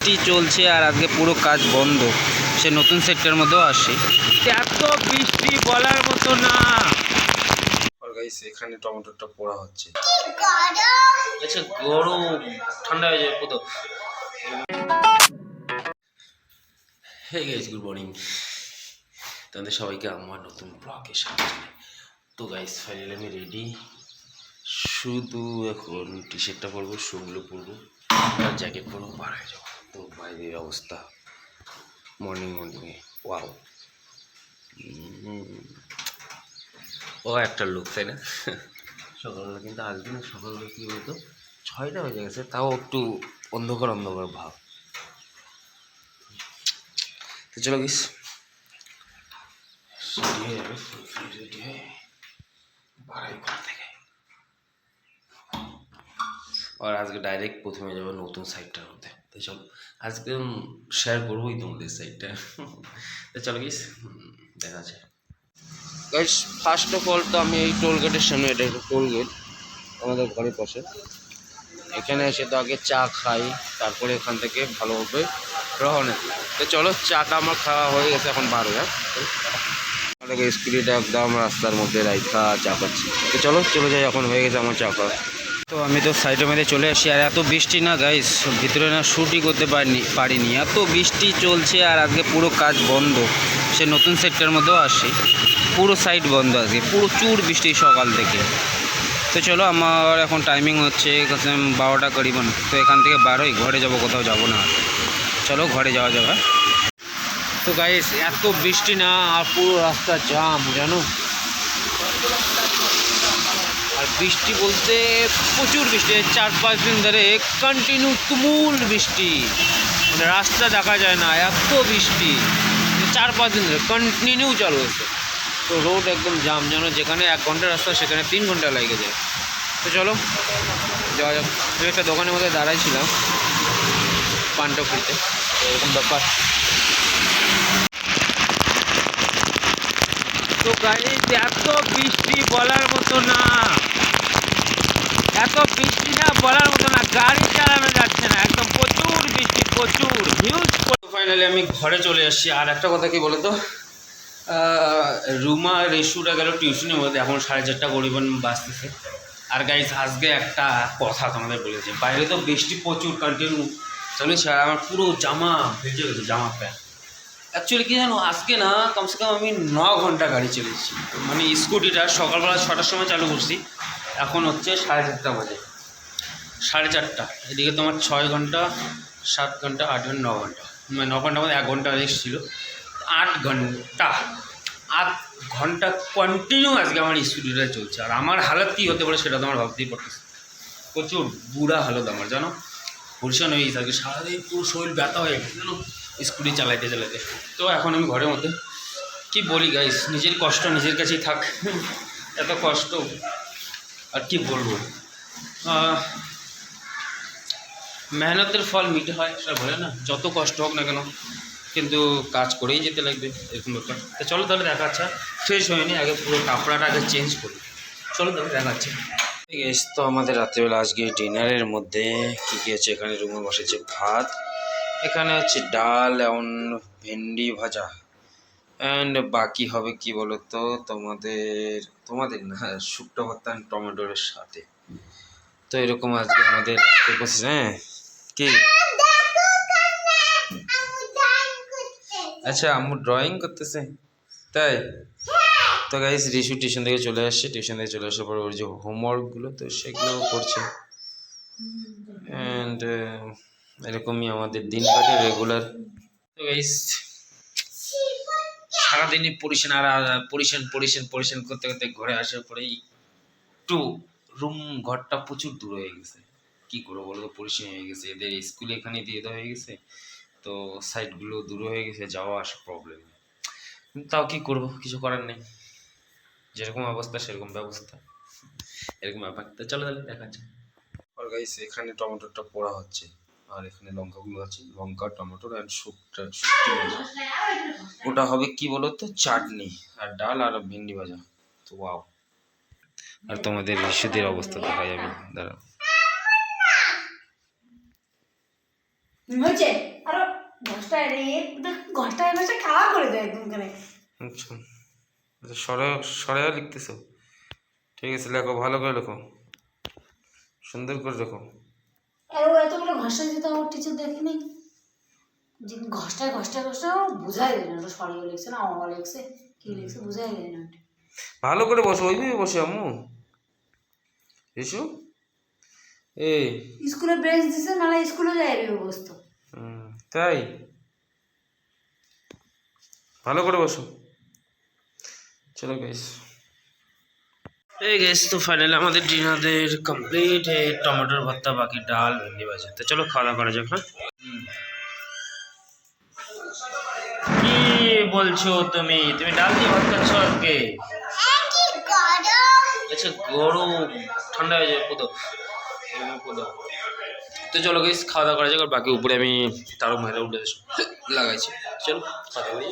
বৃষ্টি চলছে আর আজকে পুরো কাজ বন্ধ। সে নতুন সেক্টরের মধ্যেও আসে, এত বৃষ্টি বলার মতো না। গাইস এখানে টমেটোটা পোড়া হচ্ছে, আচ্ছা গরম ঠান্ডা হয়ে যাবে পুরো। হে গাইস গুড মর্নিং, তাদের সবাইকে আমার নতুন ব্লগে স্বাগত। তো গাইস ফাইনালি আমি রেডি, শুধু এখন টি শার্টটা পরবো, শুগুলো পরবো আর জ্যাকেট পরবো, বার হয়ে যাবো। তো বাইরের অবস্থা মর্নিংয়ে ওয়াও, ও একটা লুক তাই না? সকালবেলা কিন্তু আজকে না, সকালবেলা কী বলতো 6টা বেজে গেছে, তাও একটু অন্ধকার অন্ধকার ভাব। তো চলো গিস রেডি হয়ে যাবে, রেডি হয়ে বাড়াই ঘর থেকে। আর আজকে ডাইরেক্ট প্রথমে যাবো নতুন সাইটটার মধ্যে। তো চলো আজকে শেয়ার করবোই তোমাদের সাইটটা। তো চলো গিস দেখা যায়। গাইস ফার্স্ট অফ অল তো আমি এই টোল গেটের সামনে, এটা একটা টোল গেট আমাদের ঘরের পাশে, এখানে এসে তো আগে চা খাই, তারপরে এখান থেকে ভালোভাবে রওনা দিই। তো চলো চাটা আমার খাওয়া হয়ে গেছে, এখন বার হয়ে অনেকে স্কুটিটা একদম রাস্তার মধ্যে রাইখা চা খাচ্ছি। তো চলো চলে যাই, এখন হয়ে গেছে আমার চা খাওয়া। তো আমি তো সাইডের মধ্যে চলে আসি, আর এত বৃষ্টি না গাইস, ভিতরে না শ্যুটই করতে পারিনি, এত বৃষ্টি চলছে আর আজকে পুরো কাজ বন্ধ। সে নতুন সেক্টরের মধ্যেও আসি, পুরো সাইড বন্ধ আজকে, প্রচুর বৃষ্টি সকাল থেকে। তো চলো আমার এখন টাইমিং হচ্ছে 12টা করিবন। তো এখান থেকে বারোই ঘরে যাব, কোথাও যাব না। চলো ঘরে যাওয়া যাবে। তো গাইস এত বৃষ্টি না, আর পুরো রাস্তা জাম জানো। আর বৃষ্টি বলতে প্রচুর বৃষ্টি, 4-5 দিন ধরে কন্টিনিউ তুমুল বৃষ্টি, মানে রাস্তা দেখা যায় না, এত বৃষ্টি 4-5 দিন ধরে কন্টিনিউ চালু হয়েছে। তো রোড একদম জাম জানো, যেখানে 1 ঘন্টা রাস্তা সেখানে 3 ঘন্টা লেগে যায়। তো চলো যাওয়া যাক। আমি একটা দোকানের মধ্যে দাঁড়াইছিলাম পানটা খেতে, এরকম ব্যাপার। তো গাইস এত বৃষ্টি বলার মতো না, এত বৃষ্টি না বলার মতো না, গাড়ি চালানো যাচ্ছে না, একদম প্রচুর বৃষ্টি, প্রচুর হিউজ। ফাইনালি আমি ঘরে চলে আসছি। আর একটা কথা কি বলে তো, রুমা রেশুরা গেল টিউশনের মধ্যে, এখন 4:30 পরিমাণ বাজতেছে। আর গাইস আজকে একটা কথা তোমাদের বলেছি, বাইরে তো বৃষ্টি প্রচুর কন্টিনিউ চলেছে, আর আমার পুরো জামা ভেজে গেছে, জামা প্যান্ট। অ্যাকচুয়ালি কী জানো, আজকে না কমসে কম আমি 9 ঘন্টা গাড়ি চলেছি, মানে স্কুটিটা সকালবেলা 6টার সময় চালু করছি, এখন হচ্ছে 4:30 বাজে, 4:30। এদিকে তোমার 6 ঘন্টা 7 ঘন্টা 8 ঘন্টা 9 ঘন্টা, মানে 9 ঘন্টার মধ্যে 1 ঘন্টা রেস্ট ছিল, 8 ঘন্টা কন্টিনিউ আজকে আমার স্কুটিটা চলছে। আর আমার হালত কী হতে পারে সেটা তো আমার ভাবতেই পারতেছে, প্রচুর বুড়া হালত আমার জানো, পরিশান হয়ে গেছে আজকে, সারাদিন পুরো শরীর ব্যথা হয়ে গেছে জানো স্কুটি চালাইতে চালাইতে। তো এখন আমি ঘরের মধ্যে কি বলি গাইস, নিজের কষ্ট নিজের কাছেই থাক, এত কষ্ট আর কি বলবো। মেহনতের ফল মিঠে হয় সেটা বলে না, যত কষ্ট হোক না কেন কিন্তু কাজ করেই যেতে লাগবে, এরকম ব্যাপার। তো চলো তাহলে দেখাচ্ছে, ফ্রেশ হয়নি, আগে পুরো কাপড়াটা আগে চেঞ্জ করি, চলো তাহলে দেখাচ্ছে। ঠিক আছে, তো আমাদের রাত্রিবেলা আজকে ডিনারের মধ্যে কী কী আছে, এখানে রুমে বসেছে ভাত, এখানে হচ্ছে ডাল এবং ভেন্ডি ভাজা, অ্যান্ড বাকি হবে কি বলো তো, তোমাদের না শুকনো ভর্তা টমেটোর সাথে। তো এরকম আজকে আমাদের হ্যাঁ কি, আচ্ছা আম্মু ড্রয়িং করতেছে তাই। তো গাইস রিশু টিউশন থেকে চলে আসছে, টিউশন থেকে চলে আসার পর ওর যে হোমওয়ার্কগুলো তো সেগুলো করছে, অ্যান্ড এরকমই আমাদের দিন কাটে রেগুলার। তো গাইস সারাদিনই পরিশান, আর পরিশান করতে করতে ঘরে আসার পরেই একটু ঘরটা প্রচুর দূর হয়ে গেছে, কি করবো বলো তো, পরিশান হয়ে গেছে, এদের স্কুলে এখানে দিয়ে দেওয়া হয়ে গেছে, তো সাইডগুলো দূর হয়ে গেছে, যাওয়া আসা প্রবলেম। তাও কি করব, কিছু করার নেই, যেরকম অবস্থা সেরকম ব্যবস্থা, এরকম ব্যাপার। তো চলো তাহলে দেখা যাচ্ছে। আর গাইস এখানে টমেটোটা পোড়া হচ্ছে, আর এখানে লঙ্কাগুলো আছে, লঙ্কা টমেটো আর শুকনো ওটা হবে কি বলো তো, চাটনি আর ডাল আর ভেন্ডি ভাজা। তো ওয়াও, আর তোমাদের ঋষিদের অবস্থা দেখা যাবে, দাঁড়াও। আরে ঘষটায় রে ঘষটায় বসে খাওয়া করে দেয় একদম করে। আচ্ছা আচ্ছা, সরে সরে লিখতেছো, ঠিক আছে, লেখো ভালো করে লেখো, সুন্দর করে লেখো। আর ও এতগুলো ঘষটা দিতে আমার টিচার দেখেনি যে ঘষটায় ঘষটায় ঘষটায় বোঝাই যায় না, ওটা সরিয়ে লিখছে না অ লিখছে কি লিখছে বোঝাই যায় না। ভালো করে বসো, ওইভাবে বসে আম্মু এসো। এই স্কুলে বেঞ্চ দিছে, নাহলে স্কুলে যাই বসতো। তাই ভালো করে বসো। চলো গাইস, এই গাইস তো ফাইনালি আমাদের ডিনারের কমপ্লিট। টমেটোর ভর্তা, বাকি ডাল, ভেন্ডি ভাজা। তো চলো খাওয়া দাওয়া করা যাক। হ্যাঁ, কি বলছো তুমি? তুমি ডাল দিয়ে ভাত খাচ্ছ আজকে? আচ্ছা গরম, ঠান্ডা হয়ে যাবে পুদো পুদো। তো চলো গাইস খাওয়া দাওয়া করা যাক, আর বাকি উপরে আমি তারও মায়েরা উঠে লাগাইছি। চলো খাওয়া দাওয়া করি।